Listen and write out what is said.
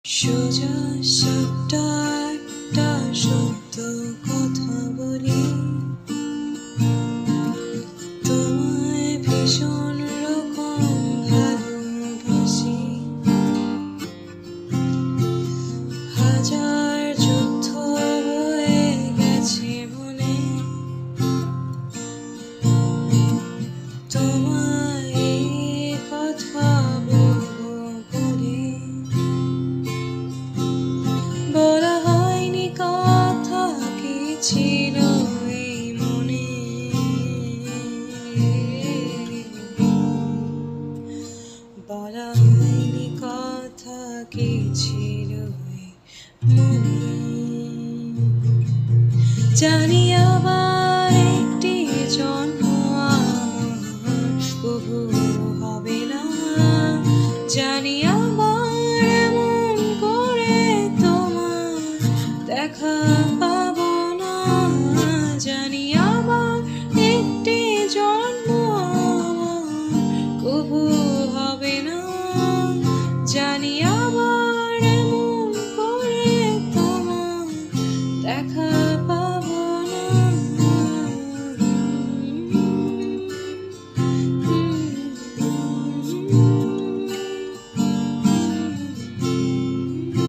সোজা সাপটা একটা সত্য কথা বলি, তোমায় ভীষণ রকম ভালোবাসি। হাজার যুদ্ধ হয়ে গেছে মনে, তোমায় এই কথা বলবো বলে। বলা হয়নি কথা কি ছিল এই মনে, বলা হয়নি কথা কি ছিল এই মনে। জানি আবার